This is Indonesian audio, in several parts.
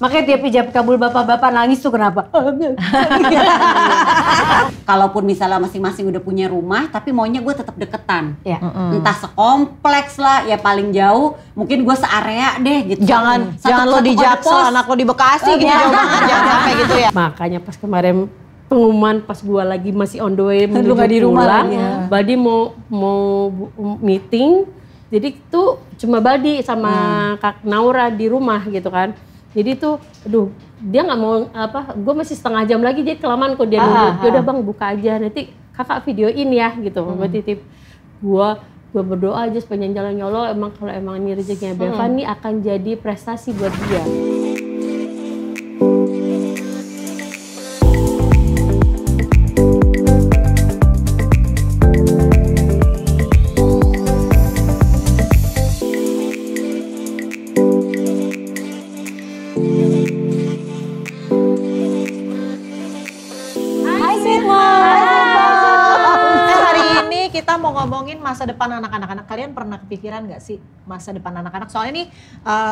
Makanya tiap ijab kabul bapak-bapak nangis tuh kenapa? Kalaupun misalnya masing-masing udah punya rumah, tapi maunya gue tetap deketan. Ya. Entah sekompleks lah, ya paling jauh mungkin gue searea deh gitu. Jangan Satu lo di kode Jaksel, pos. anak lo di Bekasi gitu, jauh banget, jangan sampai gitu ya. Makanya pas kemarin pengumuman pas gua lagi masih on the way menuju nggak di rumah pulang, lagi, ya. Badi mau meeting, jadi tuh cuma Badi sama Kak Naura di rumah gitu kan. Jadi tuh, aduh dia nggak mau gue masih setengah jam lagi jadi kelamaan kok dia nunggu. Yaudah bang buka aja nanti kakak videoin ya gitu. Gue titip gue berdoa aja sepanjang jalan ya Allah emang kalau emang ini rezekinya Beva nih akan jadi prestasi buat dia. Kita mau ngomongin masa depan anak-anak. Kalian pernah kepikiran gak sih masa depan anak-anak? Soalnya nih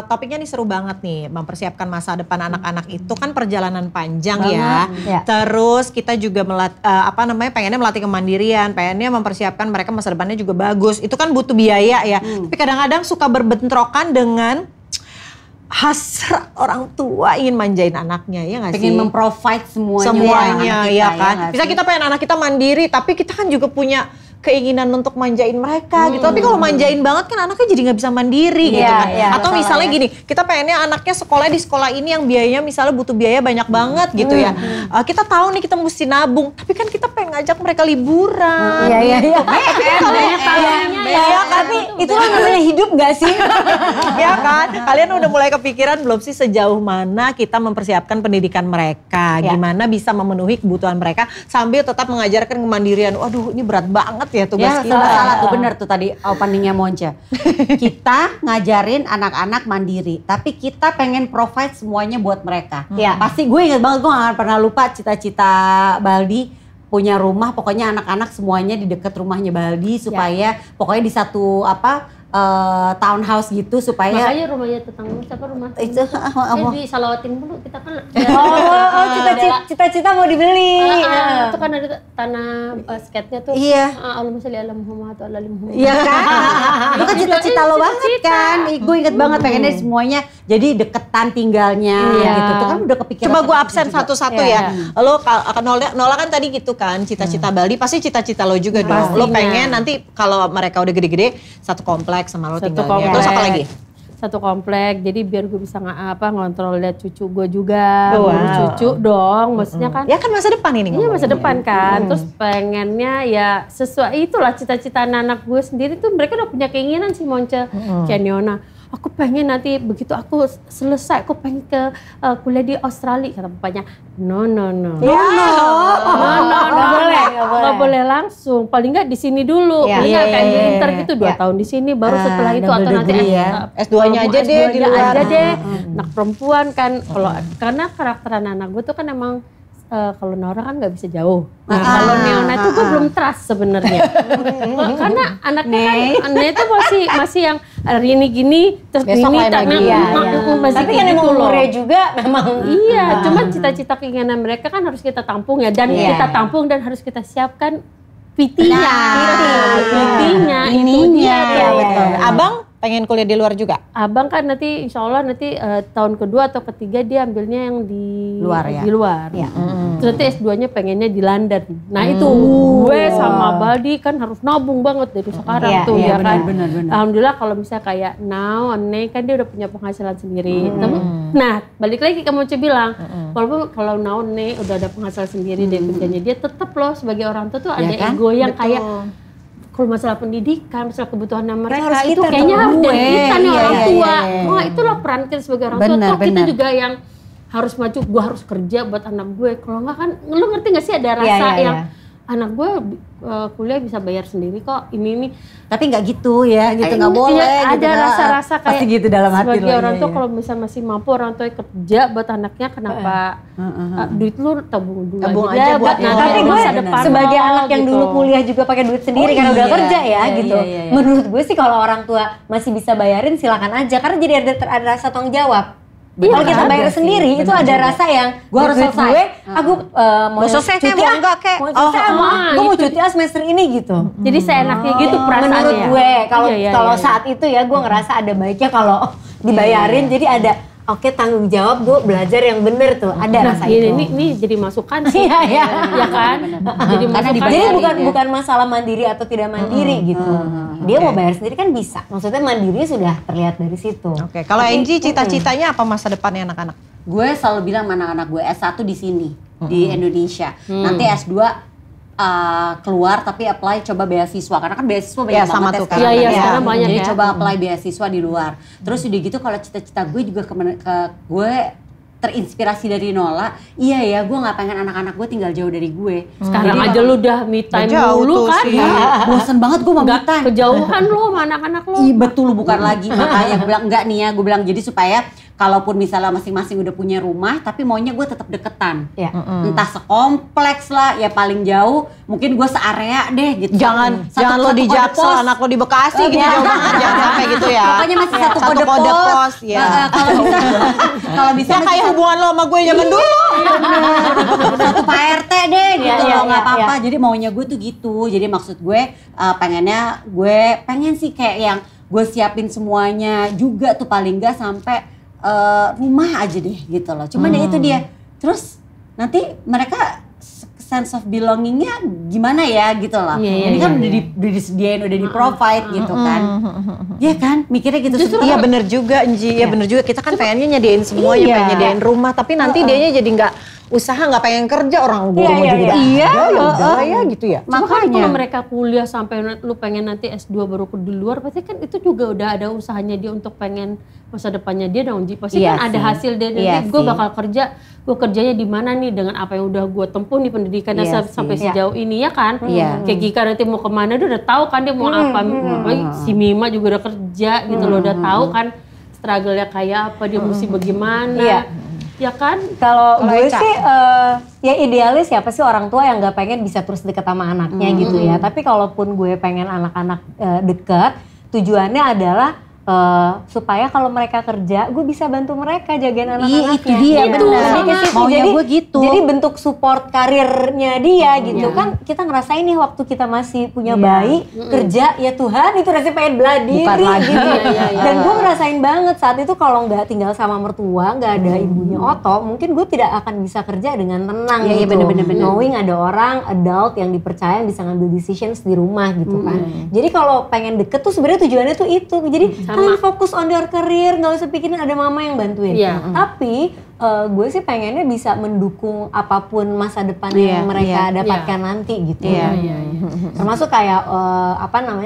topiknya nih seru banget nih. Mempersiapkan masa depan anak-anak itu kan perjalanan panjang ya. Terus kita juga pengennya melatih kemandirian. Pengennya mempersiapkan mereka masa depannya juga bagus. Itu kan butuh biaya ya. Tapi kadang-kadang suka berbentrokan dengan hasrat orang tua ingin manjain anaknya ya nggak sih? Pengen memprovide semuanya ya kan. Ya, bisa kita pengen anak kita mandiri tapi kita kan juga punya keinginan untuk manjain mereka gitu. Tapi kalau manjain banget kan anaknya jadi nggak bisa mandiri gitu kan. Atau misalnya gini, kita pengennya anaknya sekolah di sekolah ini yang biayanya misalnya butuh biaya banyak banget gitu ya. Kita tahu nih kita mesti nabung, tapi kan kita pengen ngajak mereka liburan. Iya. Tapi itu kan namanya hidup gak sih? Ya kan? Kalian udah mulai kepikiran belum sih sejauh mana kita mempersiapkan pendidikan mereka? Gimana bisa memenuhi kebutuhan mereka sambil tetap mengajarkan kemandirian. Waduh ini berat banget ya tugas kita. Salah tuh bener tuh tadi openingnya Monca. Kita ngajarin anak-anak mandiri, tapi kita pengen provide semuanya buat mereka. Pasti gue inget banget, gue gak akan pernah lupa cita-cita Baldi punya rumah, pokoknya anak-anak semuanya di dekat rumahnya Baldi supaya pokoknya di satu townhouse gitu supaya makanya rumahnya tetangga siapa rumah itu di Salawatin dulu kita kan cita-cita mau dibeli. Itu kan ada tanah basketnya tuh. Allahumma sholli ala Muhammad wa ala ali Muhammad. Iya kan? Itu kan cita-cita lo banget kan. Gue inget banget pengennya semuanya jadi deketan tinggalnya gitu. Itu kan udah kepikiran. Coba gue absen satu-satu ya. Lo Nola kan tadi gitu kan cita-cita Baldi pasti cita-cita lo juga dong. Lo pengen nanti kalau mereka udah gede-gede satu komplek sama lo tinggalnya. Terus apa lagi? Satu komplek, jadi biar gue bisa ngontrol lihat cucu gue juga, cucu dong, maksudnya kan. Ya kan masa depan ini. Iya masa depan kan, terus pengennya ya sesuai itulah cita-cita anak gue sendiri tuh mereka udah punya keinginan sih Monca, kayak Niona. Aku pengen nanti begitu aku selesai, aku pengen ke kuliah di Australia. Kata bapaknya, no. Nggak boleh langsung. Paling nggak di sini dulu. Paling nggak kayak inter gitu 2 tahun di sini. Baru setelah itu atau nanti S2-nya aja deh di luar. Anak perempuan kan. Karena karakter anak gue tuh kan emang kalau Nora kan nggak bisa jauh. Kalau Neona itu gue belum trust sebenarnya. Karena anaknya kan itu masih yang hari ini gini, terus besok ini masih tapi kan emang umurnya juga memang. Iya, cuma cita-cita keinginan mereka kan harus kita tampung ya, dan kita tampung dan harus kita siapkan PT-nya. PT-nya itu dia. Abang pengen kuliah di luar juga? Abang kan nanti insya Allah nanti tahun kedua atau ketiga dia ambilnya yang di luar. Terus nanti S2-nya pengennya di London. Nah itu gue sama Baldi kan harus nabung banget dari sekarang tuh ya kan. Bener. Alhamdulillah kalau misalnya kayak Ney kan dia udah punya penghasilan sendiri. Nah balik lagi kamu bilang, walaupun kalau Ney udah ada penghasilan sendiri dari kerjanya, dia tetap loh sebagai orang tua tuh ada ego yang kayak kalau masalah pendidikan, masalah kebutuhan mereka itu kayaknya harus dari kita nih orang tua. Wah itulah peran kita sebagai orang tua. Toh kita juga yang harus maju, gue harus kerja buat anak gue. Kalau enggak kan, lu ngerti gak sih ada rasa yang anak gue kuliah bisa bayar sendiri kok ini. Tapi nggak gitu ya, gitu nggak boleh. Ada gitu, rasa-rasa kayak pasti gitu dalam hati sebagai orang tua kalau misalnya masih mampu orang tua kerja buat anaknya, kenapa duit lu tabung dulu aja buat tapi gue sebagai anak yang dulu kuliah juga pakai duit sendiri karena udah kerja ya gitu. Menurut gue sih kalau orang tua masih bisa bayarin silakan aja, karena jadi ada rasa tanggung jawab. Kalau kita bayar sendiri itu ada rasa yang gue harus selesai. Aku mau selesai cuti mau enggak kek. Gue mau cuti semester ini gitu. Jadi seenaknya gitu perasaannya. Menurut gue kalau saat itu ya gue ngerasa ada baiknya kalau dibayarin jadi ada tanggung jawab gue belajar yang bener tuh ada rasa itu. Ini jadi masukan sih. Iya kan? Jadi masukan. Jadi bukan masalah mandiri atau tidak mandiri gitu. Dia mau bayar sendiri kan bisa. Maksudnya mandiri sudah terlihat dari situ. Oke, kalau Angie cita-citanya apa masa depannya anak-anak? Gue selalu bilang sama anak-anak gue S1 di sini di Indonesia. Nanti S2 keluar tapi apply coba beasiswa karena kan beasiswa banyak banget tuh sekarang. Iya, sekarang banyak jadi ya. coba apply beasiswa di luar. Terus udah gitu kalau cita-cita gue juga gue terinspirasi dari Nola. Iya ya, gue nggak pengen anak-anak gue tinggal jauh dari gue. Sekarang aja lu udah me time dulu kan? Bosen banget gue mau me time. Kejauhan lu sama anak-anak lu. Iya betul bukan lagi. Makanya gue bilang enggak nih ya, gue bilang jadi supaya kalaupun misalnya masing-masing udah punya rumah, tapi maunya gue tetap deketan. Ya. Entah sekompleks lah, ya paling jauh, mungkin gue searea deh gitu. Jangan lo di Jaksel, anak lo di Bekasi gitu jauh banget, jangan sampai gitu ya. Pokoknya masih satu kode pos. Ya. Kalau bisa ya kayak hubungan lo sama gue zaman dulu. Satu Pak RT deh gitu loh, nggak apa-apa. Ya. Jadi maunya gue tuh gitu. Jadi maksud gue pengen sih kayak yang gue siapin semuanya juga tuh paling nggak sampai rumah aja deh gitu loh. Cuman ya itu dia. Terus nanti mereka sense of belongingnya gimana ya gitu loh. Ini kan udah disediain, udah di-provide gitu kan. Iya kan? Mikirnya gitu. Iya bener juga Angie, ya bener juga. Kita kan pengennya nyediain semuanya, pengen nyediain rumah. Tapi nanti dianya jadi nggak usaha, nggak pengen kerja, orang gue rumah juga ya gitu ya. Makanya kalau mereka kuliah sampai lu pengen nanti S2 baru di luar, pasti kan itu juga udah ada usahanya dia untuk pengen masa depannya dia dong. Pasti kan ada hasil dia nanti gue bakal kerja, gue kerjanya di mana nih dengan apa yang udah gue tempuh nih pendidikannya sampai sejauh ini ya kan. Kayak Gika nanti mau kemana dia udah tahu kan dia mau apa. Si Mima juga udah kerja gitu loh, udah tahu kan struggle-nya kayak apa, dia mesti bagaimana. Ya kan? Kalau gue sih ya idealis siapa sih orang tua yang nggak pengen bisa terus deket sama anaknya gitu ya. Tapi kalaupun gue pengen anak-anak deket, tujuannya adalah supaya kalau mereka kerja, gue bisa bantu mereka jagain anak-anaknya. Itu dia benar. Maunya gue gitu. Jadi bentuk support karirnya dia gitu kan. Kita ngerasain nih waktu kita masih punya bayi, kerja ya Tuhan itu rasanya pengen bela diri gitu. Dan gue ngerasain banget saat itu kalau nggak tinggal sama mertua, nggak ada ibunya Oto, mungkin gue tidak akan bisa kerja dengan tenang gitu. Bener. Knowing ada orang adult yang dipercaya yang bisa ngambil decisions di rumah gitu kan. Jadi kalau pengen deket tuh sebenarnya tujuannya tuh itu. Jadi kalian fokus on your career, nggak usah pikirin ada mama yang bantuin. Tapi gue sih pengennya bisa mendukung apapun masa depan yang mereka dapatkan nanti gitu. Termasuk kayak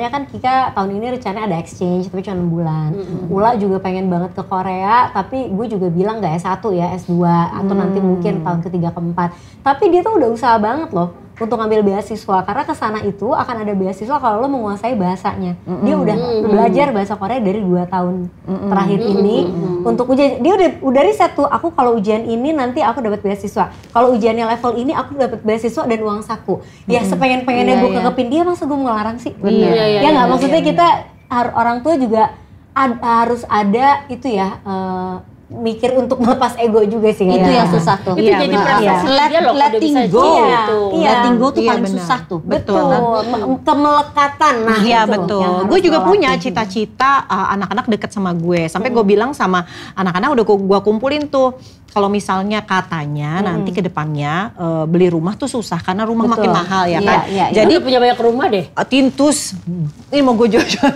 kan Kika tahun ini rencananya ada exchange tapi cuma 6 bulan. Ula juga pengen banget ke Korea, tapi gue juga bilang nggak S1 ya, S2 atau nanti mungkin tahun ketiga keempat. Tapi dia tuh udah usaha banget loh untuk ngambil beasiswa, karena kesana itu akan ada beasiswa kalau lo menguasai bahasanya. Dia udah belajar bahasa Korea dari 2 tahun terakhir ini untuk ujian. Dia udah riset tuh, aku kalau ujian ini nanti aku dapat beasiswa. Kalau ujiannya level ini aku dapat beasiswa dan uang saku. Ya sepengen-pengennya gue kekepin dia, masa gue mau ngelarang sih? Ya nggak, maksudnya kita orang tua juga harus ada itu ya. Mikir untuk melepas ego juga sih itu yang susah tuh. Itu jadi prestasi dia loh, letting go. Letting go tuh paling susah tuh. Betul. Kemelekatan. Nah iya itu betul. Gue juga punya cita-cita anak-anak deket sama gue. Sampai gue bilang sama anak-anak udah gue kumpulin tuh. Kalau misalnya katanya nanti ke depannya beli rumah tuh susah karena rumah makin mahal ya kan. Jadi punya banyak rumah deh. Tintus. Ini mau gue jual-jual.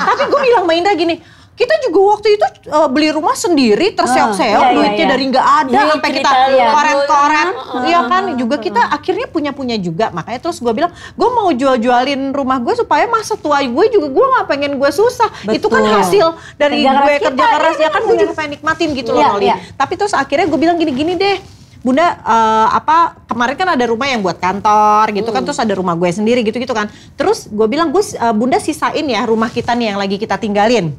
Tapi gue bilang sama Indra gini, kita juga waktu itu beli rumah sendiri terseok-seok, duitnya dari nggak ada sampai kita koret-koret, iya kan? Juga kita akhirnya punya juga, makanya terus gue bilang, gue mau jual-jualin rumah gue supaya masa tua gue juga gue nggak pengen gue susah. Betul. Itu kan hasil dari gue kerja keras ya kan, gue juga pengen nikmatin gitu loh Noli. Tapi terus akhirnya gue bilang gini deh. Bunda kemarin kan ada rumah yang buat kantor gitu kan, terus ada rumah gue sendiri gitu kan. Terus gue bilang Bunda sisain ya rumah kita nih yang lagi kita tinggalin.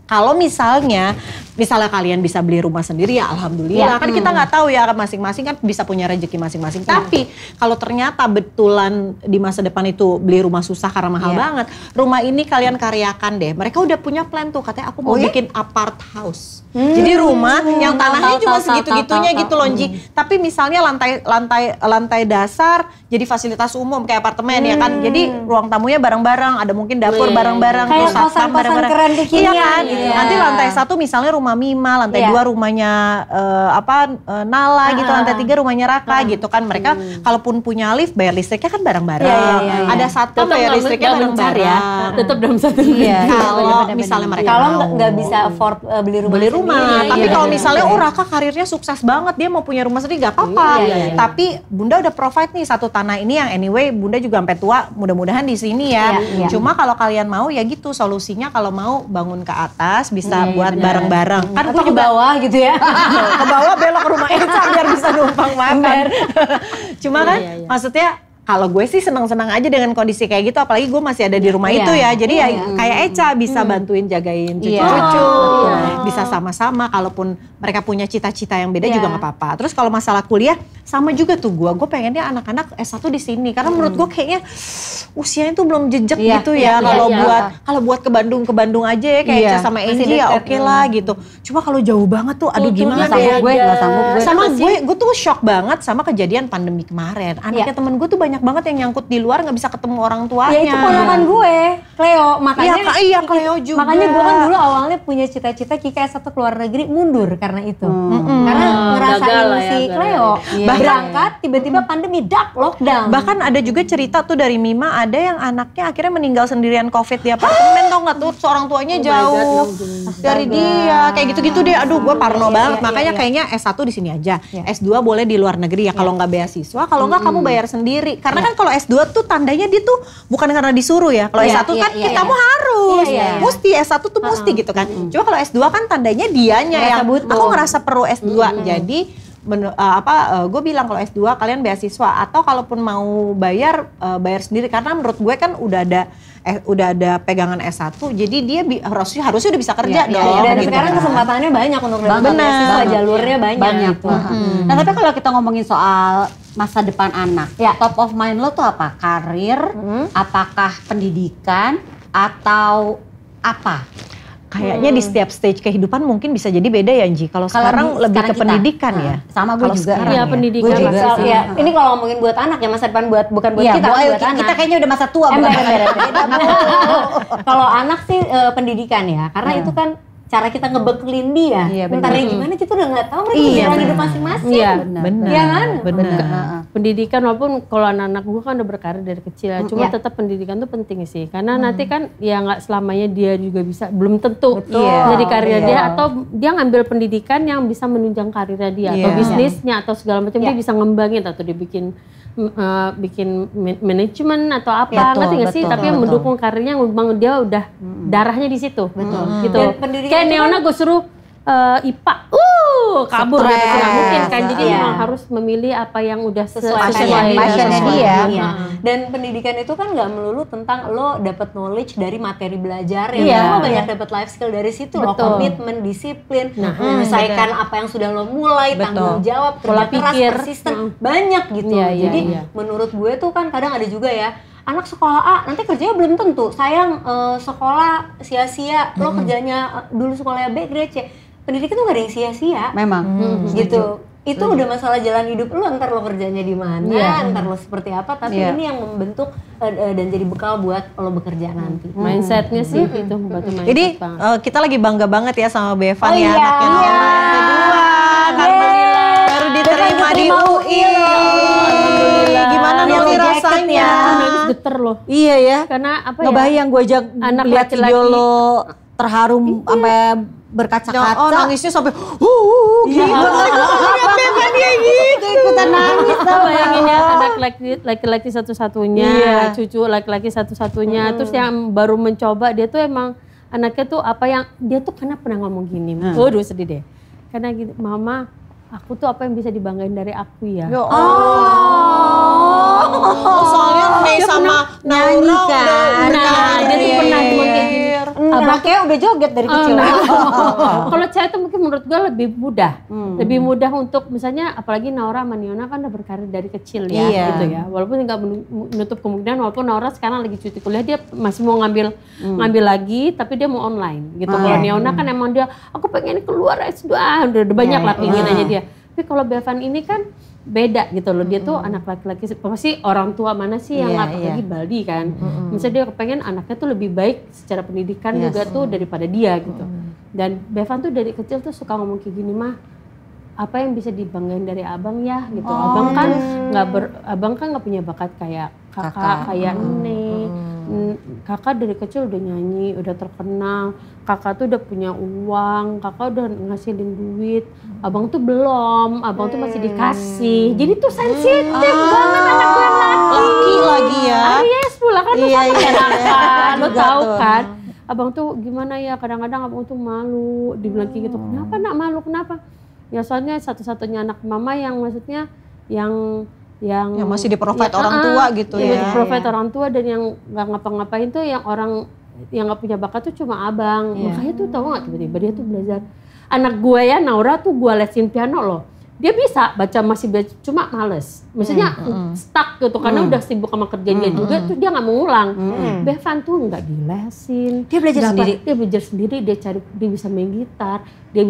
Kalau misalnya kalian bisa beli rumah sendiri ya alhamdulillah. Kan kita nggak tahu ya, masing-masing kan bisa punya rezeki masing-masing. Tapi kalau ternyata betulan di masa depan itu beli rumah susah karena mahal banget, rumah ini kalian karyakan deh. Mereka udah punya plan tuh, katanya aku mau bikin apart house. Jadi rumah yang tanahnya cuma segitu-gitunya gitu loh Ji. Tapi misalnya lantai dasar jadi fasilitas umum kayak apartemen ya kan. Jadi ruang tamunya bareng-bareng, ada mungkin dapur bareng-bareng, kayak terus satpam bareng-bareng. keren Iya kan? gitu. Nanti lantai 1 misalnya rumah Mima, lantai 2 rumahnya Nala gitu, lantai 3 rumahnya Raka gitu kan. Mereka kalaupun punya lift bayar listriknya kan bareng-bareng. Ada satpam bayar listriknya bareng-bareng ya. Tetap dalam satu kalau misalnya mereka kalau nggak bisa afford beli rumah. Tapi kalau misalnya Raka karirnya sukses banget, dia mau punya rumah sendiri gak apa-apa. Tapi Bunda udah provide nih satu tanah ini yang anyway Bunda juga sampai tua mudah-mudahan di sini ya. Cuma kalau kalian mau ya gitu solusinya, kalau mau bangun ke atas bisa buat bareng-bareng. Kan Atau ke bawah gitu ya. Ke bawah belok ke rumah Eca biar bisa numpang makan. Cuma kan maksudnya kalau gue sih senang-senang aja dengan kondisi kayak gitu, apalagi gue masih ada di rumah itu ya. Jadi ya kayak Eca bisa bantuin jagain cucu-cucu, bisa sama-sama. Kalaupun mereka punya cita-cita yang beda juga nggak apa-apa. Terus kalau masalah kuliah sama juga tuh gue pengennya anak-anak S1 di sini karena menurut gue kayaknya usianya tuh belum jejak gitu ya. Kalau buat ke Bandung aja ya kayak Eca sama Angie ya oke lah gitu. Cuma kalau jauh banget tuh aduh gimana ya. Gak sanggup gue. Sama gue tuh shock banget sama kejadian pandemi kemarin. Anaknya temen gue tuh banyak banget yang nyangkut di luar nggak bisa ketemu orang tuanya. Ya itu ponakan gue, Cleo. Makanya iya Cleo juga. Makanya gue kan dulu awalnya punya cita-cita Kika S1 keluar negeri mundur karena itu. Karena ngerasain si Cleo berangkat tiba-tiba pandemi lockdown. Bahkan ada juga cerita tuh dari Mima, ada yang anaknya akhirnya meninggal sendirian COVID di apartemen tau nggak tuh, seorang tuanya jauh dari dia, kayak gitu-gitu deh. Aduh gue parno banget. Makanya kayaknya S1 di sini aja, S2 boleh di luar negeri ya kalau nggak beasiswa, kalau nggak kamu bayar sendiri. Karena kan kalau S2 tuh tandanya dia tuh bukan karena disuruh ya. Kalau S1 kan kamu harus, mesti S1 tuh mesti gitu kan. Cuma kalau S2 kan tandanya dianya yang aku ngerasa perlu S2. Jadi gue bilang kalau S2 kalian beasiswa atau kalaupun mau bayar sendiri karena menurut gue kan udah ada pegangan S1 jadi dia harusnya udah bisa kerja dong. Dan gitu sekarang kesempatannya banyak untuk dapat beasiswa, jalurnya banyak. Gitu. Nah tapi kalau kita ngomongin soal masa depan anak, top of mind lo tuh apa? Karir, apakah pendidikan atau apa? Kayaknya di setiap stage kehidupan mungkin bisa jadi beda ya Nji. Kalau sekarang lebih ke pendidikan ya. Sama gue juga. Iya pendidikan. Gue juga sih. Ini kalau ngomongin buat anak ya masa depan bukan buat kita, buat anak. Kita kayaknya udah masa tua bukan Kalau anak sih pendidikan ya, karena itu kan cara kita ngebekelin dia. Bentarnya gimana kita udah nggak tahu mereka jalan hidup masing-masing. Iya benar. Iya kan? Benar. Pendidikan walaupun kalau anak-anak gue kan udah berkarir dari kecil, cuma tetap pendidikan tuh penting sih. Karena nanti kan ya nggak selamanya dia juga bisa, belum tentu jadi karir dia atau dia ngambil pendidikan yang bisa menunjang karirnya dia atau bisnisnya atau segala macam dia bisa ngembangin atau dia bikin manajemen atau apa, ngerti nggak sih? Tapi yang mendukung karirnya, memang dia udah darahnya di situ, gitu. Kayak Neona gue suruh IPA, kabur gitu, nggak mungkin kan? Jadi memang harus memilih apa yang udah sesuai passionnya dia. Dan pendidikan itu kan nggak melulu tentang lo dapet knowledge dari materi belajar, lo banyak dapet life skill dari situ, lo komitmen, disiplin, menyelesaikan apa yang sudah lo mulai, tanggung jawab, kerja keras, persisten, banyak gitu. Jadi menurut gue tuh kan kadang ada juga ya, anak sekolah A nanti kerjanya belum tentu, sayang sekolah sia-sia, lo kerjanya dulu sekolahnya B, grade C. Pendidikan tuh gak ada yang sia-sia. Memang. Gitu. Itu udah masalah jalan hidup lo, ntar lo kerjanya di mana, ntar lo seperti apa, tapi ini yang membentuk dan jadi bekal buat lo bekerja nanti. Mindsetnya sih itu membantu mindset. Jadi kita lagi bangga banget ya sama Bevan ya, anaknya nomor kedua. Alhamdulillah. Baru diterima di UI. Gimana nih rasanya? Nangis geter loh. Iya ya. Karena apa ya? Ngebayang gue aja anak lihat laki-laki video lo terharu sampai berkaca-kaca. Oh nangisnya sampai gitu. Bevan dia gitu. Ikutan nangis. Bayangin ya anak laki-laki satu-satunya, cucu laki-laki satu-satunya. Terus yang baru mencoba dia tuh emang anaknya tuh apa yang dia tuh karena pernah ngomong gini. Waduh sedih deh. Karena gini, mama aku tuh apa yang bisa dibanggain dari aku ya. Soalnya Mei sama nyanyi kan. Nah dia tuh pernah ngomong kayak gini. anaknya udah joget dari kecil. Kalau cewek itu mungkin menurut gue lebih mudah. Lebih mudah untuk misalnya apalagi Naura sama Niona kan udah berkarir dari kecil ya gitu ya. Walaupun nggak menutup kemungkinan walaupun Naura sekarang lagi cuti kuliah dia masih mau ngambil lagi tapi dia mau online gitu. Kalau Niona kan emang dia aku pengen keluar S2 udah banyak lah keinginannya dia. Tapi kalau Bevan ini kan beda gitu loh, dia tuh anak laki-laki, pasti orang tua mana sih yang apalagi Baldi kan, misalnya dia kepengen anaknya tuh lebih baik secara pendidikan juga tuh daripada dia gitu. Dan Bevan tuh dari kecil tuh suka ngomong kayak gini, mah apa yang bisa dibanggain dari abang ya gitu. Abang kan nggak punya bakat kayak kakak kayak ini. Kakak dari kecil udah nyanyi, udah terkenal, kakak tuh udah punya uang, kakak udah ngasilin duit, abang tuh belum, abang tuh masih dikasih, jadi tuh sensitif banget anak gue laki lagi ya. Aries pula kan tuh sama kayak Raka, lo tau kan, abang tuh gimana ya, kadang-kadang abang tuh malu, dibilang kayak gitu, kenapa nak malu, kenapa? Ya soalnya satu-satunya anak mama yang maksudnya yang masih di-provide orang tua gitu ya. Di-provide orang tua dan yang nggak ngapa-ngapain tuh yang orang yang nggak punya bakat tuh cuma abang. Makanya tuh tahu nggak tiba-tiba dia tuh belajar. Anak gue ya Naura tuh gue lesin piano loh. Dia bisa masih baca cuma males. Maksudnya stuck gitu karena udah sibuk sama kerjanya juga tuh dia nggak mau ngulang. Bevan tuh nggak dilesin. Dia belajar sendiri. Dia belajar sendiri. Dia bisa main gitar. Dia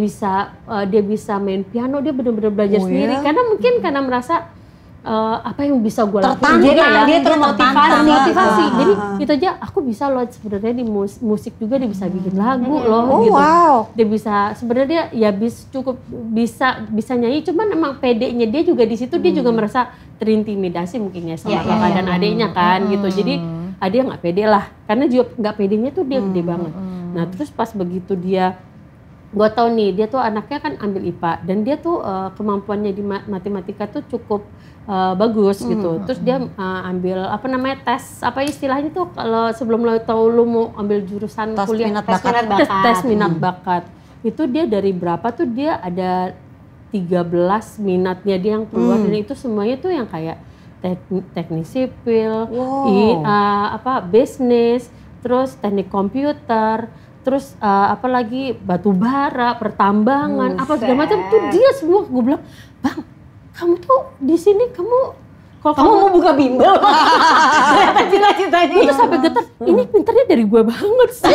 bisa main piano. Dia benar-benar belajar sendiri. Karena merasa apa yang bisa gue lakukan. Jadi dia termotivasi. Jadi itu aja aku bisa loh sebenarnya di musik juga dia bisa bikin lagu loh gitu. Dia bisa sebenarnya ya cukup bisa nyanyi cuman emang pedenya dia juga di situ dia juga merasa terintimidasi mungkin ya sama kakak dan adiknya kan gitu. Jadi adik nggak pede lah karena juga nggak pedenya tuh dia gede banget. Nah terus pas begitu gue tau nih dia tuh anaknya kan ambil IPA dan dia tuh kemampuannya di matematika tuh cukup bagus gitu. Terus dia ambil apa namanya tes apa istilahnya tuh kalau sebelum lo tahu lo mau ambil jurusan kuliah tes minat bakat. Itu dia dari berapa tuh dia ada 13 minatnya dia yang keluar dan itu semuanya tuh yang kayak teknik sipil, bisnis, terus teknik komputer. Terus apalagi batu bara, pertambangan, apa segala macam tuh dia semua. Gue bilang, bang, kamu tuh di sini kamu mau buka bimbel, cita-citanya. Gue tuh sampai getar, ini pinternya dari gue banget sih.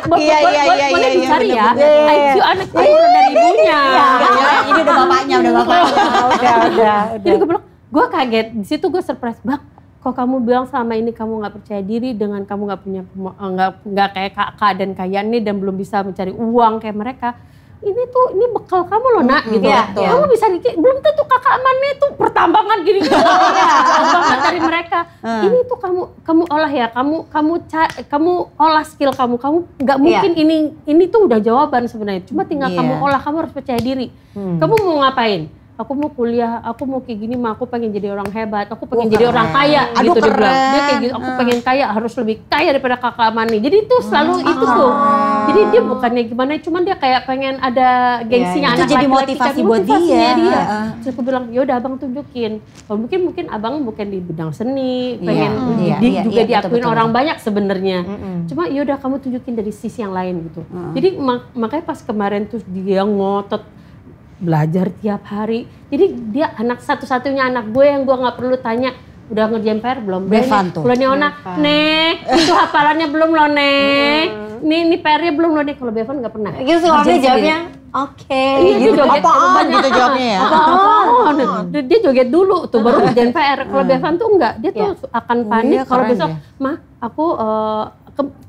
Boleh dicari ya, IQ anak gue dari ibunya. Ini udah bapaknya. Udah. Jadi gue bilang, gue kaget. Di situ gue surprise, bang. Kok kamu bilang selama ini kamu nggak percaya diri dengan kamu nggak kayak kakak dan kayak ini dan belum bisa mencari uang kayak mereka. Ini bekal kamu loh nak gitu. Kamu bisa belum tentu kakak Mane itu pertambangan gini banget dari mereka. Ini tuh kamu olah ya, kamu olah skill kamu nggak mungkin ini tuh udah jawaban sebenarnya. Cuma tinggal kamu olah, kamu harus percaya diri. Kamu mau ngapain? Aku mau kuliah, aku mau kayak gini mah, aku pengen jadi orang hebat, aku pengen jadi orang kaya gitu dia bilang. Dia kayak gitu, aku pengen kaya, harus lebih kaya daripada kakak Mani. Jadi itu selalu itu tuh. Jadi dia bukannya gimana, cuman dia kayak pengen ada gengsinya anak laki-laki. Itu jadi motivasi buat dia. Terus aku bilang, yaudah abang tunjukin. Kalau mungkin abang bukan di bidang seni, pengen juga diakuin orang banyak sebenarnya. Cuma yaudah kamu tunjukin dari sisi yang lain gitu. Jadi makanya pas kemarin tuh dia ngotot belajar tiap hari. Jadi dia anak satu-satunya anak gue yang gue nggak perlu tanya udah ngerjain PR belum? Bevan tuh. Kalau Niona, Nek, itu hafalannya belum loh Nek. Ini PR-nya belum loh Nek. Kalau Bevan nggak pernah. Gitu suaminya jawabnya, oke. Dia joget apaan gitu jawabnya ya. Dia joget dulu tuh baru ngerjain PR. Kalau Bevan tuh enggak, dia tuh akan panik kalau besok, "Ma, aku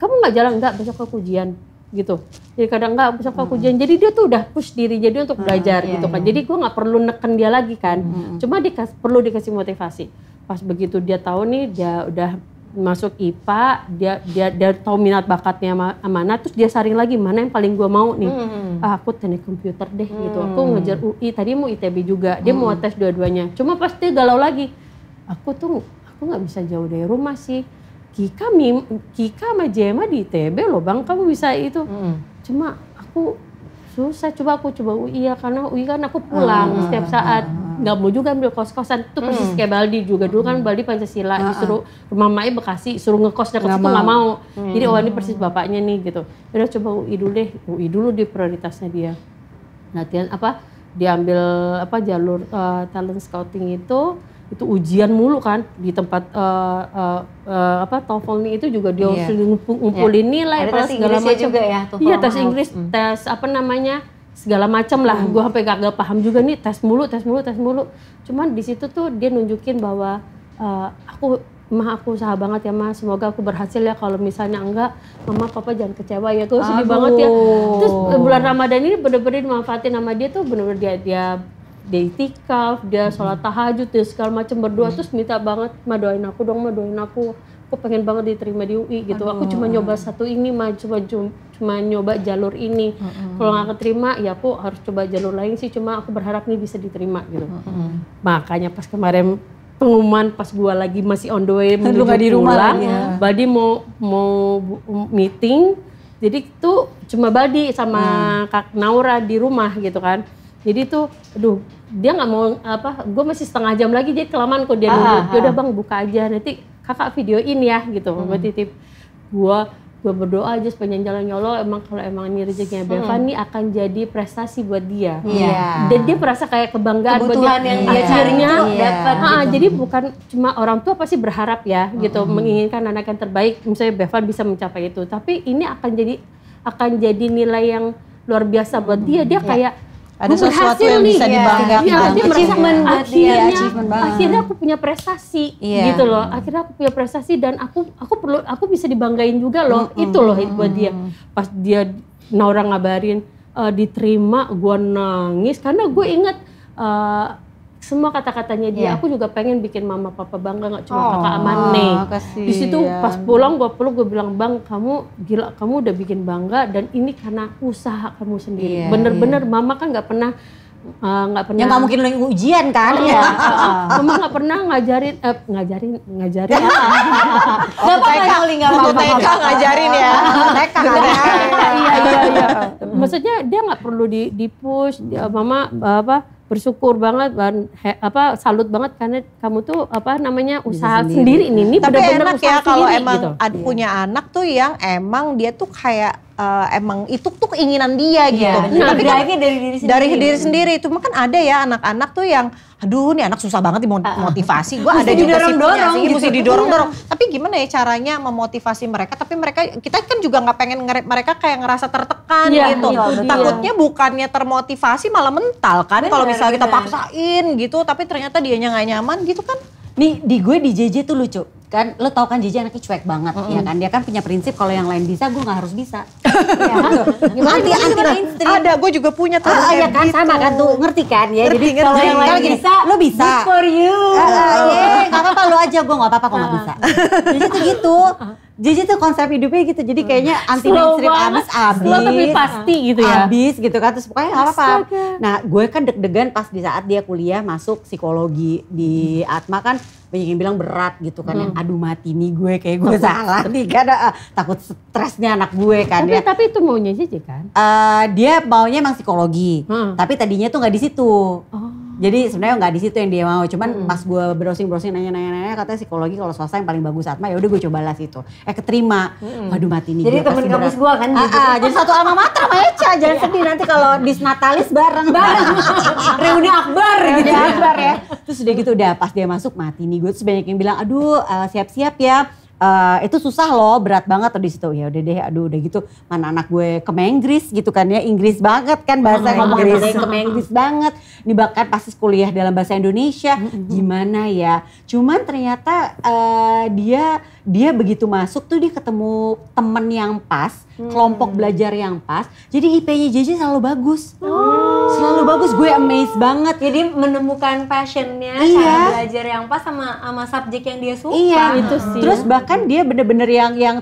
kamu nggak jalan enggak besok aku ujian." Gitu. Jadi kadang enggak besok aku ujian. Jadi dia tuh udah push diri jadi untuk belajar gitu kan. Jadi gue nggak perlu neken dia lagi kan. Cuma perlu dikasih motivasi. Pas begitu dia tahu nih dia udah masuk IPA, dia tahu minat bakatnya mana, terus dia saring lagi mana yang paling gue mau nih. Aku teknik komputer deh gitu. Aku ngejar UI, tadi mau ITB juga. Dia mau tes dua-duanya. Cuma pasti galau lagi. Aku nggak bisa jauh dari rumah sih. Kika sama Jema di ITB loh bang, kamu bisa itu. Cuma aku susah, aku coba UI ya, karena UI kan aku pulang setiap saat. nggak mau juga ambil kos-kosan. Itu persis kayak Baldi juga. Dulu kan Baldi Pancasila, disuruh rumah Mai Bekasi, suruh ngekos dekat situ nggak mau. Jadi ini persis bapaknya nih gitu. Udah coba UI dulu deh, UI dulu di prioritasnya dia. Latihan dia ambil jalur talent scouting itu ujian mulu kan di tempat TOEFL nih itu juga dia ngumpulin nilai pas segala macam juga ya tuh. Iya, tes Inggris, tes segala macam lah. Gue sampai gagal paham juga nih, tes mulu. Cuman di situ tuh dia nunjukin bahwa aku usaha banget ya Mas, semoga aku berhasil ya, kalau misalnya enggak Mama Papa jangan kecewa ya, gue sedih banget ya. Terus bulan Ramadan ini bener-bener dimanfaatin sama dia tuh, bener-bener dia itikaf, dia sholat tahajud, dia segala macam berdoa, terus minta banget, Ma doain aku dong, Ma doain aku pengen banget diterima di UI gitu. Aku cuma nyoba satu ini, Ma, cuma nyoba jalur ini. Kalau nggak keterima ya aku harus coba jalur lain sih, cuma aku berharap nih bisa diterima gitu. Makanya pas kemarin pengumuman, pas gua lagi masih on the way menuju pulang, Baldi mau meeting, jadi tuh cuma Baldi sama Kak Naura di rumah gitu kan. Jadi tuh, dia nggak mau gue masih setengah jam lagi, jadi kelamaan kok dia nunggu. Yaudah Bang buka aja, nanti kakak videoin ya gitu. Gue titip, gue berdoa aja sepanjang jalan, ya Allah kalau emang ini rezekinya Bevan nih akan jadi prestasi buat dia. Dan dia merasa kayak kebanggaan buat dia. Yang dia akhirnya dapat. Gitu. Jadi bukan cuma orang tua pasti berharap ya gitu, menginginkan anak yang terbaik, misalnya Bevan bisa mencapai itu. Tapi ini akan jadi nilai yang luar biasa buat dia. Dia kayak ada sesuatu yang bisa dibanggakan. Dia merasa akhirnya aku punya prestasi gitu loh. Akhirnya aku punya prestasi dan aku bisa dibanggain juga loh. Itu loh buat dia. Pas dia Naura ngabarin diterima, gue nangis karena gue inget semua kata-katanya dia. Aku juga pengen bikin Mama Papa bangga, nggak cuma kakak Amane. Di situ pas pulang gue bilang, Bang, kamu gila, kamu udah bikin bangga dan ini karena usaha kamu sendiri. Bener-bener Mama kan nggak pernah. Ya nggak mungkin lo ujian kan? Mama nggak pernah ngajarin. Nggak apa-apa. TK ngajarin ya. TK. Iya. Maksudnya dia nggak perlu di push. Mama bersyukur banget dan salut banget karena kamu tuh usaha sendiri ini tapi benar-benar enak ya kalau emang gitu. Punya anak tuh yang emang dia tuh kayak emang itu tuh keinginan dia gitu. Tapi kan dari diri sendiri itu kan ada ya anak-anak tuh yang aduh nih anak susah banget dimotivasi. Gue ada juga sih mesti didorong-dorong. Tapi gimana ya caranya memotivasi mereka, tapi kita kan juga nggak pengen mereka kayak ngerasa tertekan gitu. Takutnya bukannya termotivasi malah mental kan kalau misalnya kita paksain gitu tapi ternyata dianya nggak nyaman gitu kan. Nih di JJ tuh lucu kan, lo tau kan JJ anaknya cuek banget ya kan, dia kan punya prinsip kalau yang lain bisa gue nggak harus bisa. Gimana anti mainstream? Ada, gue juga punya tuh. Iya kan gitu. Sama kan tuh, ngerti kan ya. Jadi kalau yang lain bisa, lo bisa. Good for you. Nggak apa-apa lo aja, gue nggak apa-apa kok nggak bisa. JJ tuh gitu. JJ tuh konsep hidupnya gitu, jadi kayaknya anti mainstream abis. Slow tapi pasti gitu ya. Abis gitu kan, terus pokoknya nggak apa-apa. Nah gue kan deg-degan pas di saat dia kuliah masuk psikologi di Atma kan, banyak yang bilang berat gitu kan, yang aduh mati nih gue kayak gue salah nih kan, takut stresnya anak gue kan. Tapi itu maunya JJ kan? Dia maunya emang psikologi, tapi tadinya tuh nggak di situ. Jadi sebenarnya nggak di situ yang dia mau, cuman pas gue browsing nanya katanya psikologi kalau swasta yang paling bagus Atma, ya udah gue cobalah situ. Keterima. Waduh mati nih. Jadi temen kampus gue kan. Jadi satu alma mater sama Eca, jangan sedih nanti kalau disnatalis bareng. Reuni akbar gitu. Akbar ya. Terus udah gitu udah pas dia masuk mati nih gue, terus banyak yang bilang aduh siap-siap ya. Itu susah loh, berat banget tuh di situ. Ya udah deh, aduh udah gitu mana anak gue Kemenggris gitu kan ya, Inggris banget kan bahasa ngomongnya Kemenggris banget. Ini bahkan pasti kuliah dalam bahasa Indonesia, gimana ya. Cuman ternyata dia begitu masuk tuh dia ketemu temen yang pas, kelompok belajar yang pas. Jadi IP-nya JJ selalu bagus. Selalu bagus, gue amazed banget. Jadi menemukan passionnya, cara belajar yang pas sama subjek yang dia suka. Itu sih. Terus bahkan dia bener-bener yang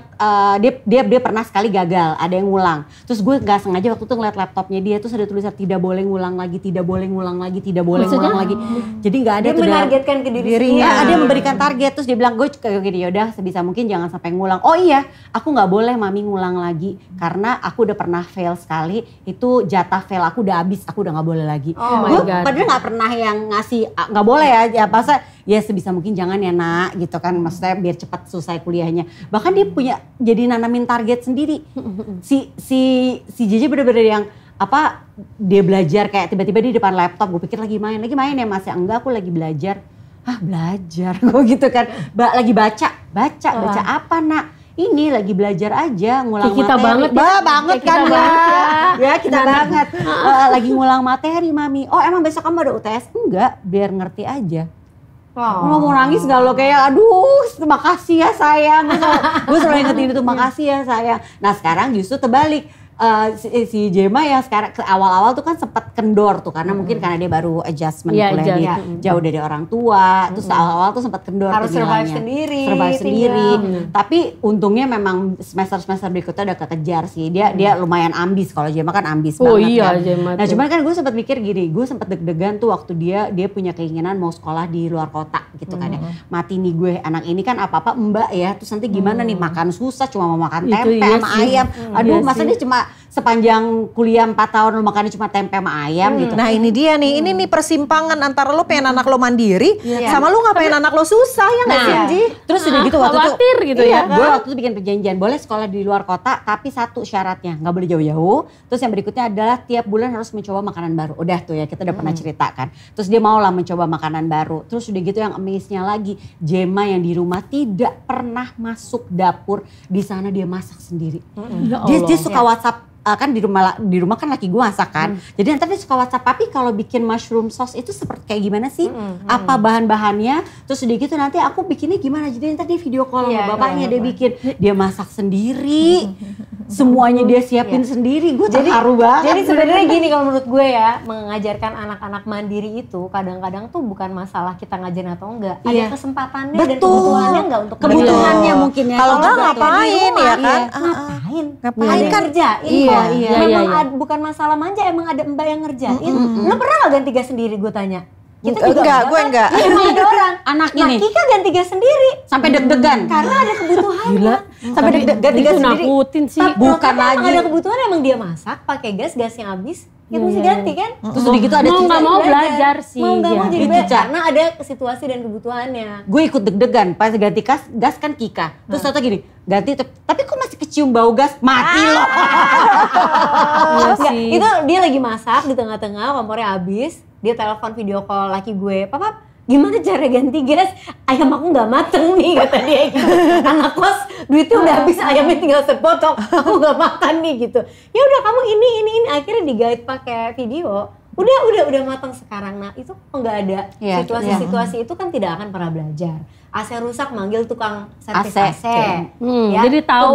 dia pernah sekali gagal, ada yang ngulang. Terus gue nggak sengaja waktu itu ngeliat laptopnya dia tuh ada tulisan tidak boleh ngulang lagi, tidak boleh ngulang lagi, tidak boleh ngulang lagi. Jadi nggak ada dia menargetkan ke dirinya. Ada yang memberikan target, terus dia bilang gue kayak gini, yaudah sebisa mungkin jangan sampai ngulang. Oh iya, aku nggak boleh mami ngulang lagi lagi karena aku udah pernah fail sekali, itu jatah fail aku udah habis, aku udah nggak boleh lagi. Gue padahal nggak pernah yang ngasih nggak boleh ya masa ya sebisa mungkin jangan ya nak gitu kan, maksudnya biar cepat selesai kuliahnya. Bahkan dia punya jadi nanamin target sendiri. Si JJ bener-bener yang dia belajar kayak tiba-tiba di depan laptop, gue pikir lagi main ya Mas, ya enggak, aku lagi belajar. Belajar gue gitu kan, lagi baca apa nak? Ini lagi belajar aja, ngulang materi. Kita banget kan ya kita banget. Lagi ngulang materi mami. Oh emang besok kamu ada UTS? Enggak, biar ngerti aja. Lo mau nangis gak lo kayak aduh makasih ya sayang. Gue selalu ingetin itu, makasih ya sayang. Nah sekarang justru terbalik. Si Jema yang sekarang awal-awal tuh kan sempat kendor tuh karena mungkin karena dia baru adjustment kuliah dia jauh dari orang tua, terus awal-awal tuh sempat kendor, harus survive sendiri. Tapi untungnya memang semester berikutnya udah kekejar sih, dia lumayan ambis. Kalau Jema kan ambis banget kan. Jema Nah cuman kan gue sempat mikir gini, gue sempat deg-degan tuh waktu dia punya keinginan mau sekolah di luar kota gitu kan ya. Mati nih gue, anak ini kan apa-apa mbak ya, terus nanti gimana nih makan susah cuma mau makan tempe sama ayam. Aduh masa dia cuma sepanjang kuliah 4 tahun lu makannya cuma tempe sama ayam gitu. Nah ini dia nih, ini persimpangan antara lu pengen anak lo mandiri sama lu nggak pengen anak lo susah ya nggak sih Ji? Terus udah gitu waktu khawatir itu, gitu ya. Gue waktu itu bikin perjanjian, boleh sekolah di luar kota tapi satu syaratnya, nggak boleh jauh-jauh. Terus yang berikutnya adalah tiap bulan harus mencoba makanan baru. Udah tuh ya kita udah pernah ceritakan. Terus dia mau lah mencoba makanan baru. Terus udah gitu yang amaze-nya lagi, Jema yang di rumah tidak pernah masuk dapur, di sana dia masak sendiri. Dia suka WhatsApp. Kan di rumah kan laki gue masak kan. Jadi nanti dia suka WhatsApp, papi kalau bikin mushroom sauce itu seperti kayak gimana sih? Apa bahan-bahannya? Terus udah gitu nanti aku bikinnya gimana? Jadi nanti dia video call sama bapaknya, dia bikin, dia masak sendiri. Semuanya dia siapin sendiri. Gue terharu banget. Jadi sebenarnya gini kalau menurut gue ya, mengajarkan anak-anak mandiri itu kadang-kadang tuh bukan masalah kita ngajarin atau enggak. Ada kesempatannya dan kebutuhannya enggak untuk kebutuhannya mungkin ya. Kalau enggak ngapain ya kan? Ngapain kan ngerjain. Memang bukan masalah manja, emang ada mbak yang ngerjain. Lo pernah gak ganti gas sendiri, gue tanya? Kita juga gue enggak. Ya, emang ada orang. Anaknya nih. Kika ganti gas sendiri. Sampai deg-degan. Karena ada kebutuhannya. Gila. Sampai ganti gas sendiri. Nakutin sih. Bukan lagi. Ada kebutuhan emang dia masak pakai gas yang habis. Kita mesti ganti kan. Terus udah gitu ada mau nggak mau belajar sih. Mau nggak mau jadi itu, belajar. Karena ada situasi dan kebutuhannya. Gue ikut deg-degan pas ganti gas kan Kika. Terus tau gini, ganti tapi kok masih kecium bau gas, mati loh. Itu dia lagi masak di tengah-tengah, kompornya habis. Dia telepon video call laki gue, papa gimana cara ganti gas? Ayam aku nggak mateng nih, kata dia gitu. Anak kos duitnya udah habis, ayamnya tinggal sepotong, aku nggak makan nih gitu. Ya udah kamu ini akhirnya di-guide pakai video. Udah matang sekarang. Nah itu nggak ada situasi-situasi itu kan tidak akan pernah belajar. AC rusak manggil tukang servis AC. Ya. Jadi tahu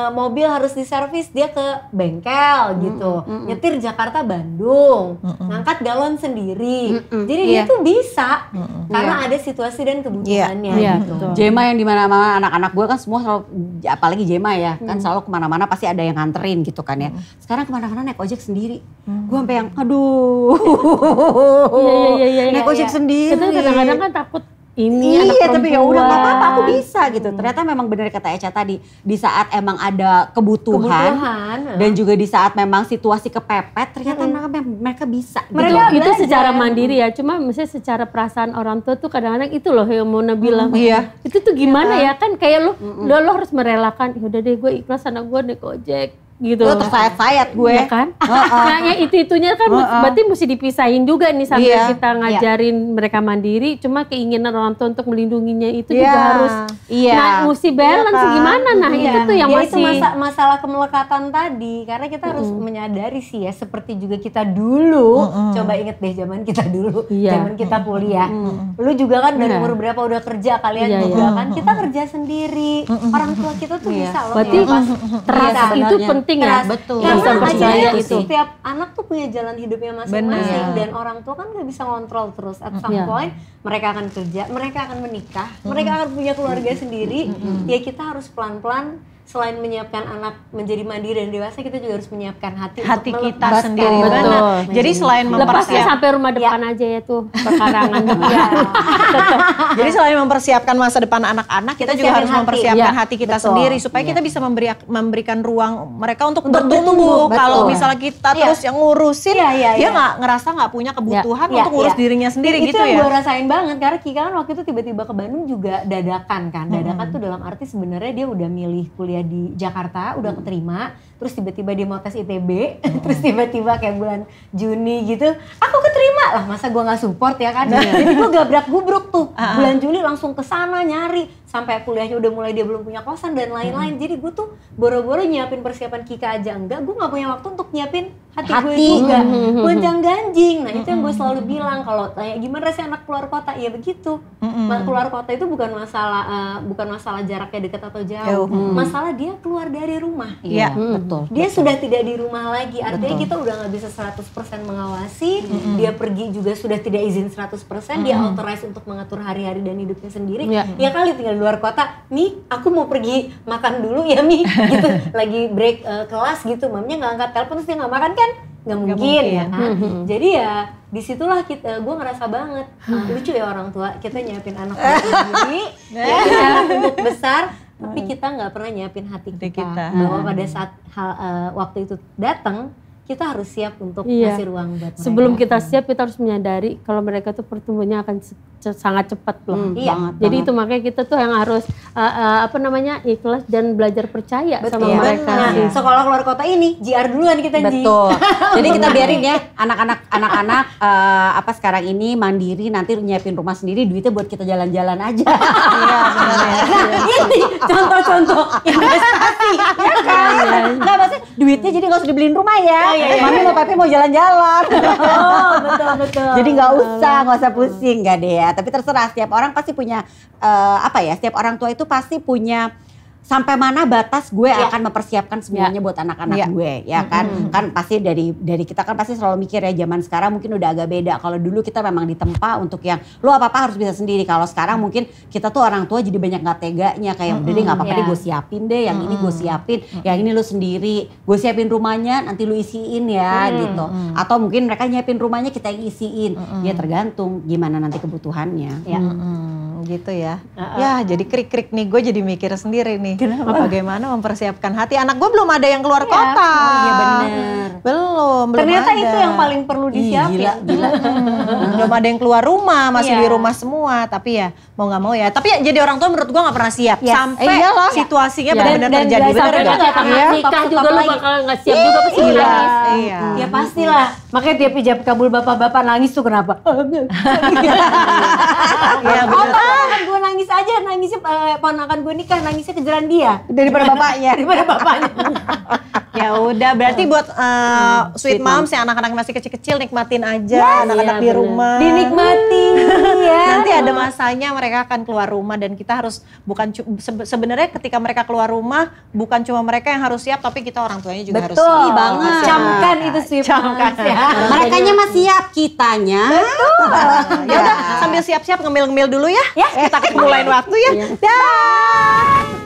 mobil harus diservis dia ke bengkel gitu. Nyetir Jakarta Bandung, ngangkat galon sendiri. Jadi dia tuh bisa karena ada situasi dan kebutuhannya gitu. Jema yang di mana-mana anak-anak gue kan semua selalu, apalagi Jema ya, kan selalu kemana-mana pasti ada yang nganterin gitu kan ya. Sekarang kemana-mana naik ojek sendiri. Gue sampai yang aduh. Naik ojek sendiri. Kita kadang-kadang kan takut ini anak perempuan. Tapi ya udah nggak apa-apa, aku bisa gitu. Ternyata memang benar kata Echa tadi, di saat emang ada kebutuhan dan juga di saat memang situasi kepepet, ternyata mereka bisa. Mereka itu secara mandiri ya, cuma misalnya secara perasaan orang tua tuh kadang-kadang itu loh yang Mona bilang. Itu tuh gimana ya kan kayak lo harus merelakan, yaudah deh gue ikhlas anak gue naik ojek. Gitu. Lo tersayat-sayat gue. Ya kan? Nah ya itu-itunya kan berarti mesti dipisahin juga nih sambil kita ngajarin mereka mandiri. Cuma keinginan orang tua untuk melindunginya itu juga harus. Nah mesti balance gimana? Nah itu tuh yang masih. Itu masalah kemelekatan tadi. Karena kita harus menyadari sih ya. Seperti juga kita dulu. Coba inget deh zaman kita dulu. Zaman kita kuliah. Lu juga kan dari umur berapa udah kerja. Kalian juga kan. Kita kerja sendiri. Orang tua kita tuh bisa loh. Berarti terasa itu penting ya, betul. Karena percaya itu. Setiap anak tuh punya jalan hidupnya masing-masing dan orang tua kan nggak bisa ngontrol terus. At some point mereka akan kerja, mereka akan menikah, mereka akan punya keluarga sendiri. Ya kita harus pelan-pelan selain menyiapkan anak menjadi mandiri dan dewasa, kita juga harus menyiapkan hati kita melepas sendiri. betul. Jadi selain lepasnya sampai rumah depan aja ya tuh pekarangan. Jadi selain mempersiapkan masa depan anak-anak, kita juga harus mempersiapkan hati kita sendiri supaya kita bisa memberikan ruang mereka untuk bertumbuh. Kalau misalnya kita terus yang ngurusin, dia ngerasa nggak punya kebutuhan untuk ngurus dirinya sendiri gitu ya. Itu yang gue rasain banget karena Kika kan waktu itu tiba-tiba ke Bandung juga dadakan kan. Dadakan tuh dalam arti sebenarnya dia udah milih kuliah di Jakarta, udah keterima, terus tiba-tiba dia mau tes ITB, terus tiba-tiba kayak bulan Juni gitu, aku keterima lah, masa gue nggak support ya kan? Jadi gue gabrak-gubruk tuh, bulan Juli langsung ke sana nyari, sampai kuliahnya udah mulai dia belum punya kosan dan lain-lain. Jadi gue tuh boro-boro nyiapin persiapan Kika aja enggak, gue nggak punya waktu untuk nyiapin hati gue juga, gonjang-ganjing. Nah itu yang gue selalu bilang, kalau tanya gimana sih anak keluar kota, ya begitu. Keluar kota itu bukan masalah jaraknya dekat atau jauh, masalah dia keluar dari rumah. Iya, betul. Dia sudah tidak di rumah lagi, artinya kita udah nggak bisa 100% mengawasi, dia pergi juga sudah tidak izin 100%, dia authorize untuk mengatur hari-hari dan hidupnya sendiri. Ya kali tinggal di luar kota, Mi, aku mau pergi makan dulu ya Mi, gitu, lagi break kelas gitu, maminya nggak angkat telepon terus dia nggak makan kan? Nggak mungkin ya kan? Jadi ya disitulah gue ngerasa banget, lucu ya orang tua, kita nyiapin anak sendiri, untuk besar, tapi kita nggak pernah nyiapin hati kita. Bahwa pada saat waktu itu datang, kita harus siap untuk ngasih ruang buat mereka. Sebelum kita siap, kita harus menyadari kalau mereka tuh pertumbuhannya akan sangat cepat loh. Jadi itu makanya kita tuh yang harus ikhlas dan belajar percaya sama mereka. Nah, sekolah keluar kota ini JR duluan kita. Betul. Jadi kita biarin ya anak-anak sekarang ini mandiri, nanti nyiapin rumah sendiri, duitnya buat kita jalan-jalan aja. Iya benar ya. Nah ini contoh-contoh investasi ya kan. Nggak, maksudnya duitnya jadi nggak usah dibeliin rumah ya. Mami mau papi mau jalan-jalan. Oh betul. Jadi nggak usah pusing, nggak deh ya. Tapi terserah, setiap orang pasti punya setiap orang tua itu pasti punya sampai mana batas gue akan mempersiapkan semuanya buat anak-anak gue, ya kan? Kan pasti dari kita kan pasti selalu mikir ya, zaman sekarang mungkin udah agak beda. Kalau dulu kita memang ditempa untuk yang lu apa-apa harus bisa sendiri. Kalau sekarang mungkin kita tuh orang tua jadi banyak nggak teganya, kayak udah deh nggak apa-apa deh gue siapin deh, yang ini gue siapin, yang ini lu sendiri, gue siapin rumahnya nanti lu isiin ya gitu. Atau mungkin mereka nyiapin rumahnya kita yang isiin, ya tergantung gimana nanti kebutuhannya. Gitu ya. Ya jadi krik-krik nih, gue jadi mikir sendiri nih. Kenapa? Bagaimana mempersiapkan hati. Anak gue belum ada yang keluar kota. Oh iya benar. Belum Ternyata ada. itu yang paling perlu disiapin. Gila. Belum ada yang keluar rumah, masih di rumah semua. Tapi ya mau gak mau ya. Tapi ya jadi orang tua menurut gue gak pernah siap. Sampai situasinya benar-benar terjadi. Sampai gak pernah nikah juga lu bakal gak siap juga pasti nangis. Iya. Ya pastilah. Makanya tiap ijab kabul bapak-bapak nangis tuh kenapa? Iya benar. Kan gue nangis aja, nangisnya ponakan gue nikah, nangisnya kejaran dia Daripada bapaknya. Ya udah, berarti buat sweet moms yang anak-anak masih kecil-kecil nikmatin aja anak-anak di rumah. Dinikmati ya. Nanti ada masanya mereka akan keluar rumah dan kita harus sebenarnya ketika mereka keluar rumah bukan cuma mereka yang harus siap, tapi kita orang tuanya juga harus siap. Betul banget. Camkan itu sweet moms ya. Merekanya mah siap, kitanya. Betul. Ya udah, sambil siap-siap ngemil-ngemil dulu ya. Kita ketemu lain waktu ya. Dah.